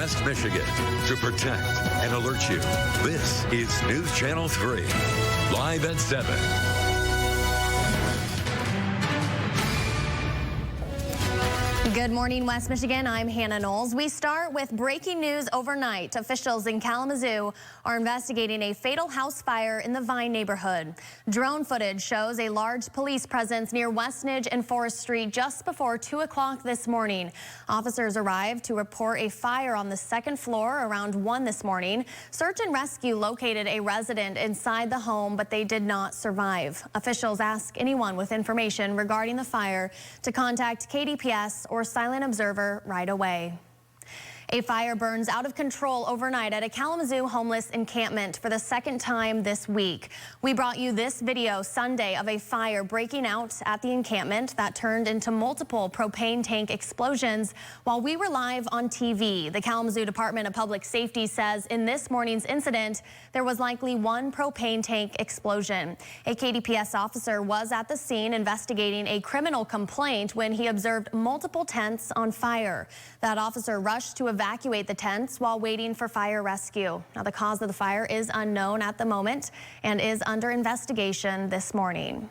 West Michigan to protect and alert you. This is News Channel 3, live at 7. Good morning, West Michigan. I'm Hannah Knowles. We start with breaking news overnight. Officials in Kalamazoo are investigating a fatal house fire in the Vine neighborhood. Drone footage shows a large police presence near West Nidge and Forest Street just before 2 o'clock this morning. Officers arrived to report a fire on the second floor around 1 this morning. Search and rescue located a resident inside the home, but they did not survive. Officials ask anyone with information regarding the fire to contact KDPS or Silent Observer right away. A fire burns out of control overnight at a Kalamazoo homeless encampment for the second time this week. We brought you this video Sunday of a fire breaking out at the encampment that turned into multiple propane tank explosions while we were live on TV. The Kalamazoo Department of Public Safety says in this morning's incident, there was likely one propane tank explosion. A KDPS officer was at the scene investigating a criminal complaint when he observed multiple tents on fire. That officer rushed to evacuate the tents while waiting for fire rescue. Now, the cause of the fire is unknown at the moment and is under investigation this morning.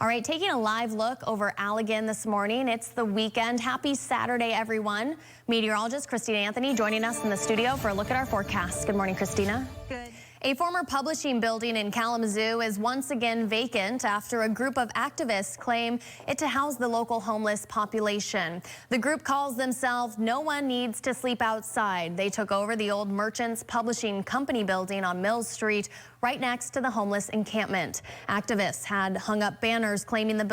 All right, taking a live look over Allegan this morning. It's the weekend. Happy Saturday, everyone. Meteorologist Christina Anthony joining us in the studio for a look at our forecast. Good morning, Christina. Good. A former publishing building in Kalamazoo is once again vacant after a group of activists claim it to house the local homeless population. The group calls themselves No One Needs to Sleep Outside. They took over the old Merchants Publishing Company building on Mills Street, right next to the homeless encampment. Activists had hung up banners claiming the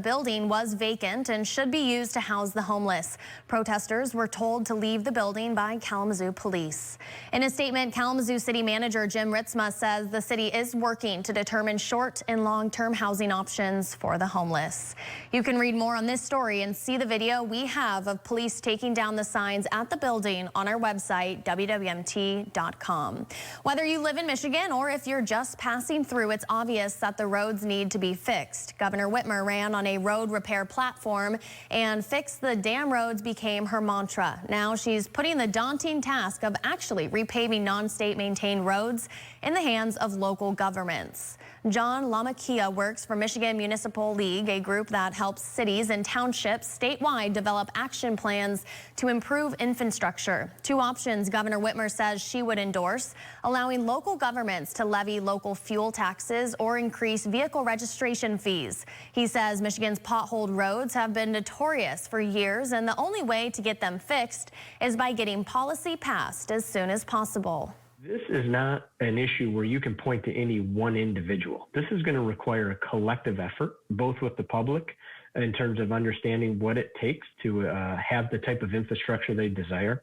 building was vacant and should be used to house the homeless. Protesters were told to leave the building by Kalamazoo police. In a statement, Kalamazoo City Manager Jim Ritzma says the city is working to determine short and long-term housing options for the homeless. You can read more on this story and see the video we have of police taking down the signs at the building on our website, wwmt.com. Whether you live in Michigan or if you're just passing through, it's obvious that the roads need to be fixed. Governor Whitmer ran on a road repair platform, and fix the damn roads became her mantra. Now she's putting the daunting task of actually repaving non-state maintained roads in the hands of local governments. John Lamakia works for Michigan Municipal League, a group that helps cities and townships statewide develop action plans to improve infrastructure. Two options Governor Whitmer says she would endorse: allowing local governments to levy local fuel taxes or increase vehicle registration fees. He says Michigan's potholed roads have been notorious for years, and the only way to get them fixed is by getting policy passed as soon as possible. This is not an issue where you can point to any one individual. This is going to require a collective effort, both with the public in terms of understanding what it takes to have the type of infrastructure they desire.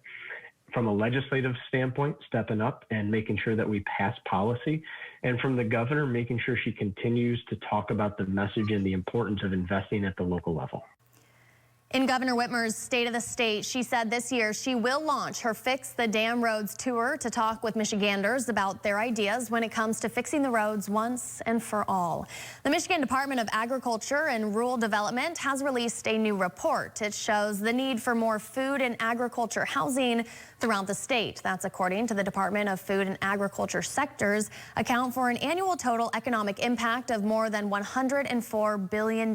From a legislative standpoint, stepping up and making sure that we pass policy. And from the governor, making sure she continues to talk about the message and the importance of investing at the local level. In Governor Whitmer's State of the State, she said this year she will launch her Fix the Damn Roads tour to talk with Michiganders about their ideas when it comes to fixing the roads once and for all. The Michigan Department of Agriculture and Rural Development has released a new report. It shows the need for more food and agriculture housing throughout the state. That's according to the Department of Food and Agriculture sectors account for an annual total economic impact of more than $104 billion.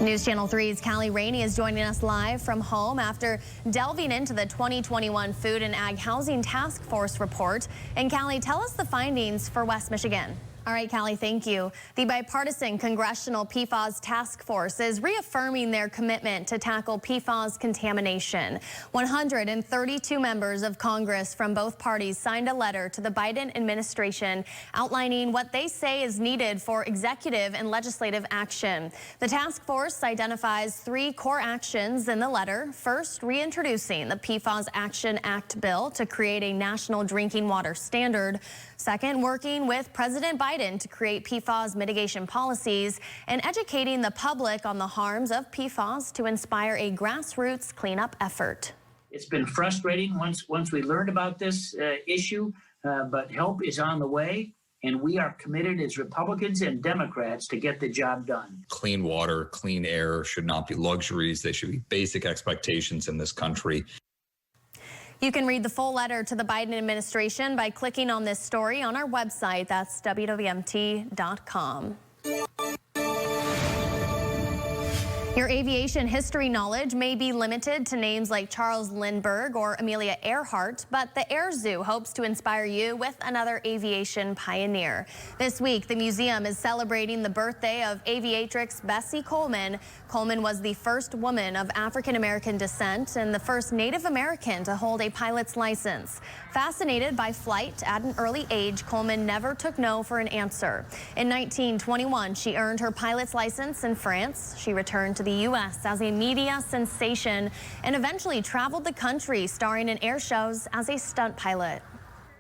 News Channel 3's Callie Rainey is joining us live from home after delving into the 2021 Food and Ag Housing Task Force report. And Callie, tell us the findings for West Michigan. All right, Callie, thank you. The bipartisan Congressional PFAS Task Force is reaffirming their commitment to tackle PFAS contamination. 132 members of Congress from both parties signed a letter to the Biden administration outlining what they say is needed for executive and legislative action. The task force identifies 3 core actions in the letter. First, reintroducing the PFAS Action Act bill to create a national drinking water standard. Second, working with President Biden to create PFAS mitigation policies and educating the public on the harms of PFAS to inspire a grassroots cleanup effort. It's been frustrating once we learned about this issue, but help is on the way. and we are committed as Republicans and Democrats to get the job done. Clean water, clean air should not be luxuries. They should be basic expectations in this country. You can read the full letter to the Biden administration by clicking on this story on our website. That's WWMT.com. Your aviation history knowledge may be limited to names like Charles Lindbergh or Amelia Earhart, but the Air Zoo hopes to inspire you with another aviation pioneer. This week, the museum is celebrating the birthday of aviatrix Bessie Coleman. Coleman was the first woman of African-American descent and the first Native American to hold a pilot's license. Fascinated by flight at an early age, Coleman never took no for an answer. In 1921, she earned her pilot's license in France. She returned to the U.S. as a media sensation and eventually traveled the country starring in air shows as a stunt pilot.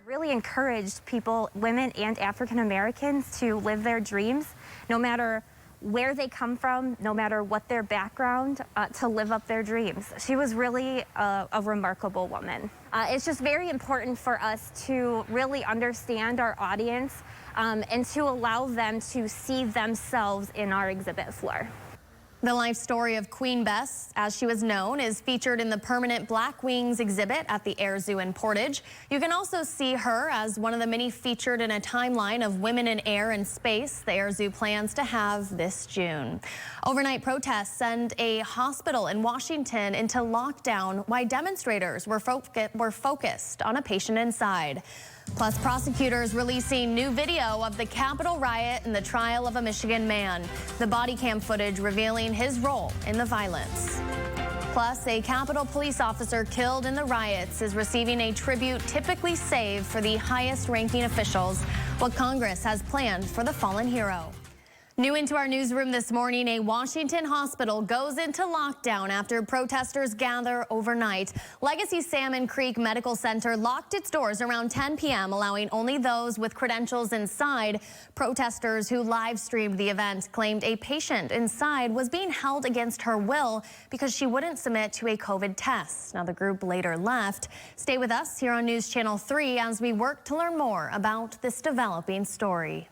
Really encouraged people, women and African Americans, to live their dreams, no matter where they come from, no matter what their background, to live up their dreams. She was really a remarkable woman. It's just very important for us to really understand our audience and to allow them to see themselves in our exhibit floor. The life story of Queen Bess, as she was known, is featured in the permanent Black Wings exhibit at the Air Zoo in Portage. You can also see her as one of the many featured in a timeline of women in air and space the Air Zoo plans to have this June. Overnight protests send a hospital in Washington into lockdown while demonstrators were focused on a patient inside. Plus, prosecutors releasing new video of the Capitol riot and the trial of a Michigan man. The body cam footage revealing his role in the violence. Plus, a Capitol police officer killed in the riots is receiving a tribute typically saved for the highest-ranking officials. What Congress has planned for the fallen hero. New into our newsroom this morning, a Washington hospital goes into lockdown after protesters gather overnight. Legacy Salmon Creek Medical Center locked its doors around 10 p.m., allowing only those with credentials inside. Protesters who live-streamed the event claimed a patient inside was being held against her will because she wouldn't submit to a COVID test. Now, the group later left. Stay with us here on News Channel 3 as we work to learn more about this developing story.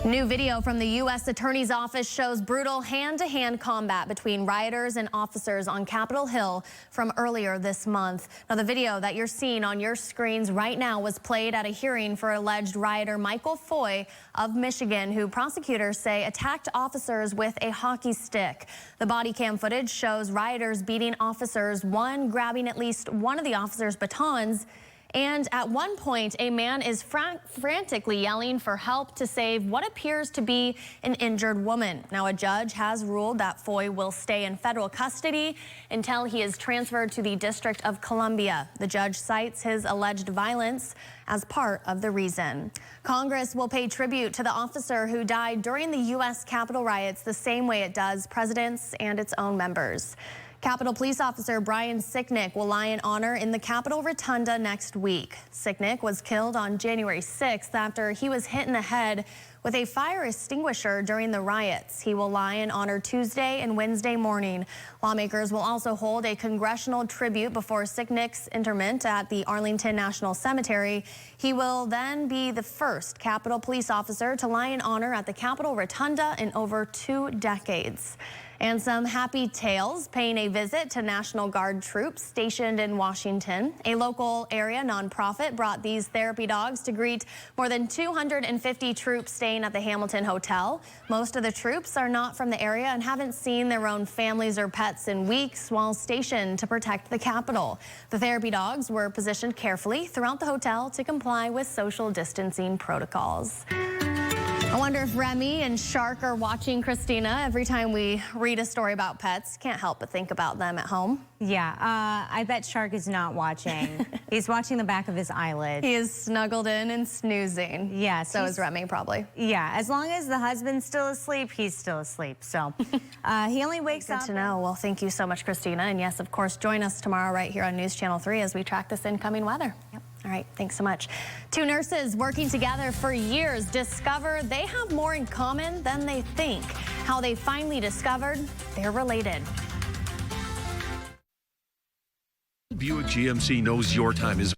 New video from the U.S. Attorney's Office shows brutal hand-to-hand combat between rioters and officers on Capitol Hill from earlier this month. Now, the video that you're seeing on your screens right now was played at a hearing for alleged rioter Michael Foy of Michigan, who prosecutors say attacked officers with a hockey stick. The body cam footage shows rioters beating officers, one grabbing at least one of the officers' batons. And at one point, a man is frantically yelling for help to save what appears to be an injured woman. Now, a judge has ruled that Foy will stay in federal custody until he is transferred to the District of Columbia. The judge cites his alleged violence as part of the reason. Congress will pay tribute to the officer who died during the U.S. Capitol riots the same way it does presidents and its own members. Capitol Police Officer Brian Sicknick will lie in honor in the Capitol Rotunda next week. Sicknick was killed on January 6th after he was hit in the head with a fire extinguisher during the riots. He will lie in honor Tuesday and Wednesday morning. Lawmakers will also hold a congressional tribute before Sicknick's interment at the Arlington National Cemetery. He will then be the first Capitol Police officer to lie in honor at the Capitol Rotunda in over 2 decades. And some happy tales paying a visit to National Guard troops stationed in Washington. A local area nonprofit brought these therapy dogs to greet more than 250 troops staying at the Hamilton Hotel. Most of the troops are not from the area and haven't seen their own families or pets in weeks while stationed to protect the Capitol. The therapy dogs were positioned carefully throughout the hotel to comply with social distancing protocols. I wonder if Remy and Shark are watching Christina every time we read a story about pets. Can't help but think about them at home. Yeah, I bet Shark is not watching. He's watching the back of his eyelid. He is snuggled in and snoozing. Yeah. So is Remy probably. Yeah, as long as the husband's still asleep, he's still asleep. So he only wakes up. Good to know. Well, thank you so much, Christina. And yes, of course, join us tomorrow right here on News Channel 3 as we track this incoming weather. Yep. All right, thanks so much. 2 nurses working together for years discover they have more in common than they think. How they finally discovered they're related. Buick GMC knows your time is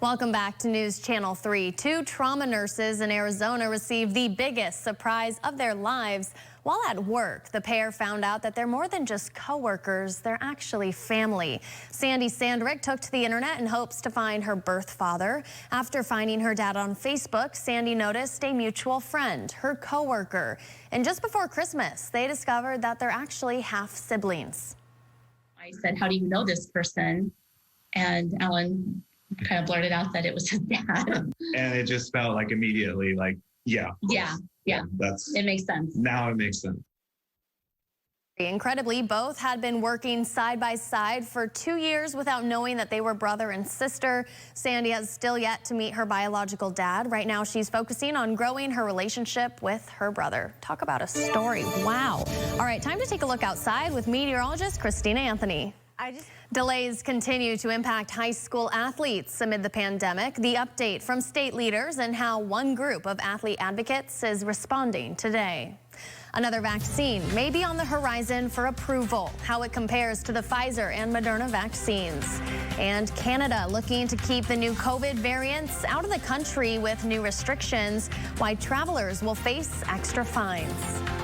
Welcome back to News Channel 3. 2 trauma nurses in Arizona received the biggest surprise of their lives. While at work, the pair found out that they're more than just co-workers, they're actually family. Sandy Sandrick took to the internet in hopes to find her birth father. After finding her dad on Facebook, Sandy noticed a mutual friend, her co-worker. And just before Christmas, they discovered that they're actually half siblings. I said, "How do you know this person?" And Alan kind of blurted out that it was his dad. And it just felt like immediately like, yeah. It makes sense. Now it makes sense. Incredibly, both had been working side by side for 2 years without knowing that they were brother and sister. Sandy has still yet to meet her biological dad. Right now, she's focusing on growing her relationship with her brother. Talk about a story. Wow. All right, time to take a look outside with meteorologist Christina Anthony. Delays continue to impact high school athletes amid the pandemic. The update from state leaders and how one group of athlete advocates is responding today. Another vaccine may be on the horizon for approval, how it compares to the Pfizer and Moderna vaccines. And Canada looking to keep the new COVID variants out of the country with new restrictions, why travelers will face extra fines.